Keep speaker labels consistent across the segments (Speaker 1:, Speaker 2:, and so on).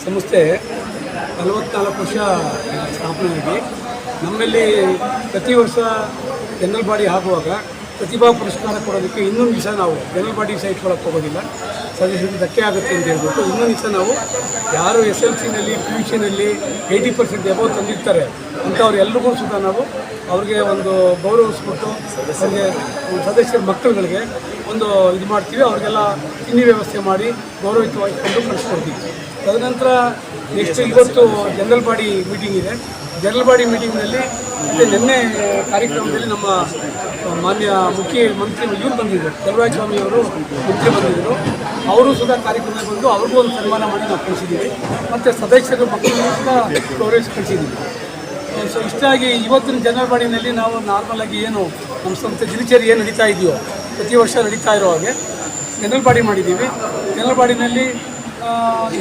Speaker 1: ಸಂಸ್ಥೆ 44 ವರ್ಷ ಸ್ಥಾಪನೆಯಾಗಿ ನಮ್ಮಲ್ಲಿ ಪ್ರತಿ ವರ್ಷ ಜನರಲ್ ಬಾಡಿ ಆಗುವಾಗ ಪ್ರತಿಭಾ ಪುರಸ್ಕಾರ ಕೊಡೋದಕ್ಕೆ ಇನ್ನೊಂದು ದಿವಸ ನಾವು ಜನರಲ್ ಬಾಡಿ ಇಟ್ಕೊಳ್ಳೋಕೆ ಹೋಗೋದಿಲ್ಲ, ಸದಸ್ಯರಿಗೆ ಧಕ್ಕೆ ಆಗುತ್ತೆ ಅಂತ ಹೇಳ್ಬಿಟ್ಟು ಇನ್ನೊಂದು ದಿವಸ ನಾವು ಯಾರು SLCನಲ್ಲಿ PUCನಲ್ಲಿ 80% ಎಬೋ ತಂದಿರ್ತಾರೆ ಅಂಥವ್ರು ಎಲ್ರಿಗೂ ಸುತ ನಾವು ಅವ್ರಿಗೆ ಒಂದು ಗೌರವಿಸ್ಬಿಟ್ಟು ಅವ್ರಿಗೆ ಸದಸ್ಯರ ಮಕ್ಕಳುಗಳಿಗೆ ಒಂದು ಇದು ಮಾಡ್ತೀವಿ, ಅವ್ರಿಗೆಲ್ಲ ತಿಂಡಿ ವ್ಯವಸ್ಥೆ ಮಾಡಿ ಗೌರವಯುತವಾಗಿ ಕಳಿಸ್ಕೊಡ್ತೀವಿ. ತದನಂತರ ನೆಕ್ಸ್ಟ್ ಇವತ್ತು ಜನರಲ್ ಬಾಡಿ ಮೀಟಿಂಗ್ ಇದೆ. ಜನರಲ್ ಬಾಡಿ ಮೀಟಿಂಗ್ನಲ್ಲಿ ಮತ್ತು ನಿನ್ನೆ ಕಾರ್ಯಕ್ರಮದಲ್ಲಿ ನಮ್ಮ ಮಾನ್ಯ ಮುಖ್ಯಮಂತ್ರಿ ಇವರು ಬಂದಿದ್ದರು, ದೇವರಾಜ ಸ್ವಾಮಿಯವರು ಮಂತ್ರಿ ಬಂದಿದ್ದರು. ಅವರು ಸುಧಾ ಕಾರ್ಯಕ್ರಮಕ್ಕೆ ಬಂದು ಅವ್ರಿಗೂ ಒಂದು ಸನ್ಮಾನ ಮಾಡಿ ನಾವು ಕಳಿಸಿದ್ದೀವಿ, ಮತ್ತು ಸದಸ್ಯರು ಮಕ್ಕಳಿಗೂ ಸಹ ಗೌರವಿಸಿ ಕಳಿಸಿದ್ದೀವಿ. ಸೊ ಇಷ್ಟಾಗಿ ಇವತ್ತಿನ ಜನರಲ್ ಬಾಡಿನಲ್ಲಿ ನಾವು ನಾರ್ಮಲಾಗಿ ಏನು ನಮ್ಮ ಸಂಸ್ಥೆ ದಿನಚರಿ ಏನು ನಡೀತಾ ಇದೆಯೋ ಪ್ರತಿ ವರ್ಷ ನಡೀತಾ ಇರೋ ಹಾಗೆ ಜನರಲ್ ಬಾಡಿ ಮಾಡಿದ್ದೀವಿ. ಜನರಲ್ ಬಾಡಿನಲ್ಲಿ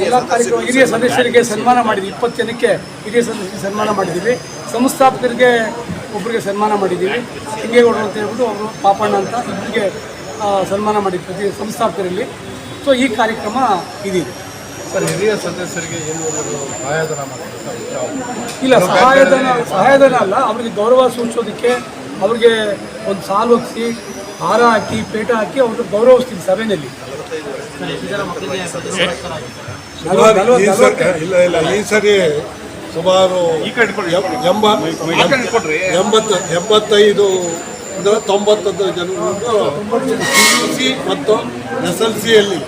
Speaker 1: ಎಲ್ಲ ಕಾರ್ಯಕ್ರಮ ಹಿರಿಯ ಸದಸ್ಯರಿಗೆ ಸನ್ಮಾನ ಮಾಡಿದ್ದೀವಿ. 20 ಜನಕ್ಕೆ ಹಿರಿಯ ಸದಸ್ಯರಿಗೆ ಸನ್ಮಾನ ಮಾಡಿದ್ದೀವಿ. ಸಂಸ್ಥಾಪಕರಿಗೆ ಒಬ್ಬರಿಗೆ ಸನ್ಮಾನ ಮಾಡಿದ್ದೀವಿ, ಹಿಂಗೇಗೌಡರು ಅಂತ ಹೇಳ್ಬಿಟ್ಟು ಅವರು ಪಾಪಣ್ಣ ಅಂತ ಇಬ್ಬರಿಗೆ ಸನ್ಮಾನ ಮಾಡಿದ್ವಿ ಪ್ರತಿ ಸಂಸ್ಥಾಪಕರಲ್ಲಿ. ಸೊ ಈ ಕಾರ್ಯಕ್ರಮ ಇದೀವಿ
Speaker 2: ಸರ್. ಹಿರಿಯ ಸದಸ್ಯರಿಗೆ ಏನು ಸಹಾಯಧನ
Speaker 1: ಇಲ್ಲ, ಸಹಾಯಧನ ಅಲ್ಲ, ಅವರಿಗೆ ಗೌರವ ಸೂಚಿಸೋದಕ್ಕೆ ಅವ್ರಿಗೆ ಒಂದು ಸಾಲು ಹೊತ್ತಿಸಿ ಹಾರ ಹಾಕಿ ಪೇಟ ಹಾಕಿ ಅವ್ರಿಗೆ ಗೌರವಿಸ್ತೀವಿ ಸಭೆಯಲ್ಲಿ.
Speaker 2: ಇಲ್ಲ ಈ ಸರಿ ಸುಮಾರು 85 ಅಂದರೆ 90 ಜನರು ಮತ್ತು SLCಯಲ್ಲಿ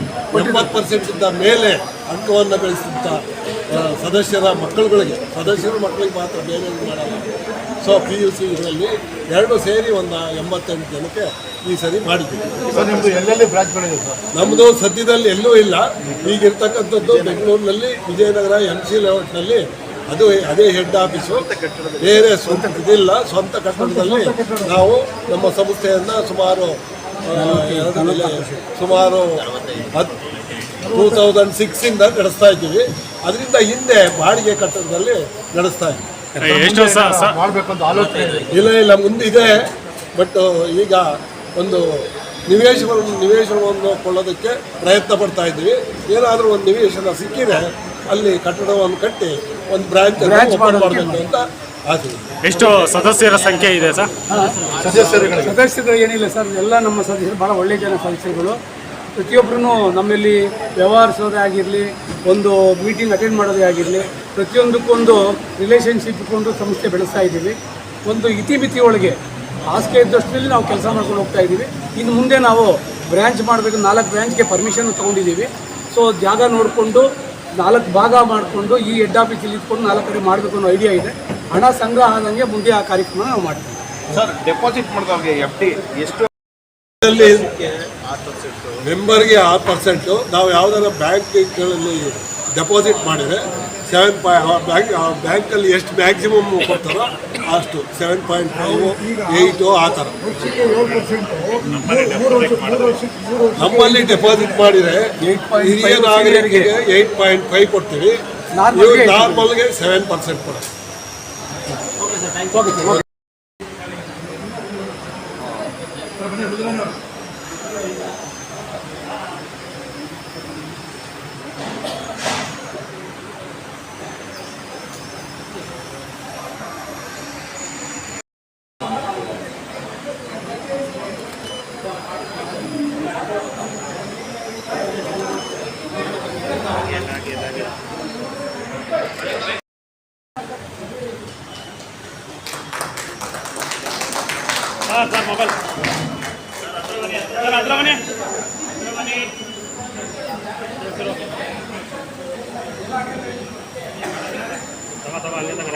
Speaker 2: 80% ಮೇಲೆ ಅಂಕವನ್ನು ಗಳಿಸಿದಂಥ ಸದಸ್ಯರ ಮಕ್ಕಳುಗಳಿಗೆ ಮಾತ್ರ ಬೇರೆ ಮಾಡಲ್ಲ. ಸೊ PUC ಇದರಲ್ಲಿ 2 ಸೇರಿ ಒಂದು 88 ಜನಕ್ಕೆ ಈ ಸರಿ ಮಾಡಿದ್ದೀವಿ.
Speaker 3: ನಿಮ್ಮದು ಎಲ್ಲೆಲ್ಲಿ ಬ್ರಾಂಚ್ಗಳಿದೆ ಸರ್?
Speaker 2: ನಮ್ಮದು ಸದ್ಯದಲ್ಲಿ ಎಲ್ಲೂ ಇಲ್ಲ. ಈಗಿರ್ತಕ್ಕಂಥದ್ದು ಬೆಂಗಳೂರಿನಲ್ಲಿ ವಿಜಯನಗರ MC ಲೇಔಟ್ನಲ್ಲಿ ಅದೇ ಹೆಡ್ ಆಫೀಸು, ಬೇರೆ ಸ್ವಂತ ಇದಿಲ್ಲ. ಸ್ವಂತ ಕಟ್ಟಡದಲ್ಲಿ ನಾವು ನಮ್ಮ ಸಂಸ್ಥೆಯನ್ನು ಸುಮಾರು 2006 ನಡೆಸ್ತಾ ಇದ್ದೀವಿ. ಅದರಿಂದ ಹಿಂದೆ ಬಾಡಿಗೆ ಕಟ್ಟಡದಲ್ಲಿ ನಡೆಸ್ತಾ ಇದ್ದೀವಿ. ಇಲ್ಲ ಮುಂದಿದೆ, ಬಟ್ ಈಗ ಒಂದು ನಿವೇಶನವನ್ನು ಕೊಳ್ಳೋದಕ್ಕೆ ಪ್ರಯತ್ನ ಪಡ್ತಾ ಇದ್ದೀವಿ. ಏನಾದರೂ ಒಂದು ನಿವೇಶನ ಸಿಕ್ಕಿದ್ರೆ ಅಲ್ಲಿ ಕಟ್ಟಡವನ್ನು ಕಟ್ಟಿ ಒಂದು ಬ್ರಾಂಚ್ ಮಾಡಬೇಕು ಅಂತ ಆಸೆ.
Speaker 4: ಎಷ್ಟು ಸದಸ್ಯರ ಸಂಖ್ಯೆ ಇದೆ ಸರ್?
Speaker 1: ಸದಸ್ಯರು ಏನಿಲ್ಲ ಸರ್, ಎಲ್ಲ ನಮ್ಮ ಸದಸ್ಯರು ಭಾಳ ಒಳ್ಳೆಯ ಜನ ಸದಸ್ಯರುಗಳು. ಪ್ರತಿಯೊಬ್ಬರೂ ನಮ್ಮಲ್ಲಿ ವ್ಯವಹರಿಸೋದೇ ಆಗಿರಲಿ, ಒಂದು ಮೀಟಿಂಗ್ ಅಟೆಂಡ್ ಮಾಡೋದೇ ಆಗಿರಲಿ, ಪ್ರತಿಯೊಂದಕ್ಕೊಂದು ರಿಲೇಷನ್ಶಿಪ್ ಇಟ್ಕೊಂಡು ಸಂಸ್ಥೆ ಬೆಳೆಸ್ತಾ ಇದ್ದೀವಿ. ಒಂದು ಇತಿಮಿತಿ ಒಳಗೆ ಹಾಸಿಗೆ ಇದ್ದಷ್ಟರಲ್ಲಿ ನಾವು ಕೆಲಸ ಮಾಡ್ಕೊಂಡು ಹೋಗ್ತಾ ಇದ್ದೀವಿ. ಇನ್ನು ಮುಂದೆ ನಾವು ಬ್ರ್ಯಾಂಚ್ ಮಾಡಬೇಕು, 4 ಬ್ರ್ಯಾಂಚ್ಗೆ ಪರ್ಮಿಷನ್ ತೊಗೊಂಡಿದ್ದೀವಿ. ಸೊ ಜಾಗ ನೋಡಿಕೊಂಡು 4 ಭಾಗ ಮಾಡಿಕೊಂಡು ಈ ಹೆಡ್ ಆಫೀಸಲ್ಲಿ ಇಟ್ಕೊಂಡು 4 ಕಡೆ ಮಾಡಬೇಕು ಅನ್ನೋ ಐಡಿಯಾ ಇದೆ. ಹಣ ಸಂಗ್ರಹ ಆದಂಗೆ ಮುಂದೆ ಆ ಕಾರ್ಯಕ್ರಮ ನಾವು ಮಾಡ್ತೀವಿ.
Speaker 3: ಸರ್, ಡೆಪಾಸಿಟ್ ಮಾಡಿದವ್ರಿಗೆ FD ಎಷ್ಟು?
Speaker 2: ಮೆಂಬರ್ಗೆ 6%. ನಾವು ಯಾವುದಾದ್ರು ಬ್ಯಾಂಕ್ಗಳಲ್ಲಿ ಡೆಪಾಸಿಟ್ ಮಾಡಿದರೆ 7 ಬ್ಯಾಂಕಲ್ಲಿ ಎಷ್ಟು ಮ್ಯಾಕ್ಸಿಮಮ್ ಕೊಡ್ತಾರೋ ಅಷ್ಟು 7.5, 8 ಆ ಥರ ನಮ್ಮಲ್ಲಿ ಡೆಪಾಸಿಟ್ ಮಾಡಿದರೆ ಹಿರಿಯ ನಾಗರಿಕರಿಗೆ 8.5 ಕೊಡ್ತೀವಿ. ನಾರ್ಮಲ್ಗೆ 7% ಕೊಡೋದು.
Speaker 4: ಸರ್ ಮೊಬೈಲ್ ಸರ್ ಹತ್ರ ಬನ್ನಿ. ತಗೋ ಅಲ್ಲಿ ತಗ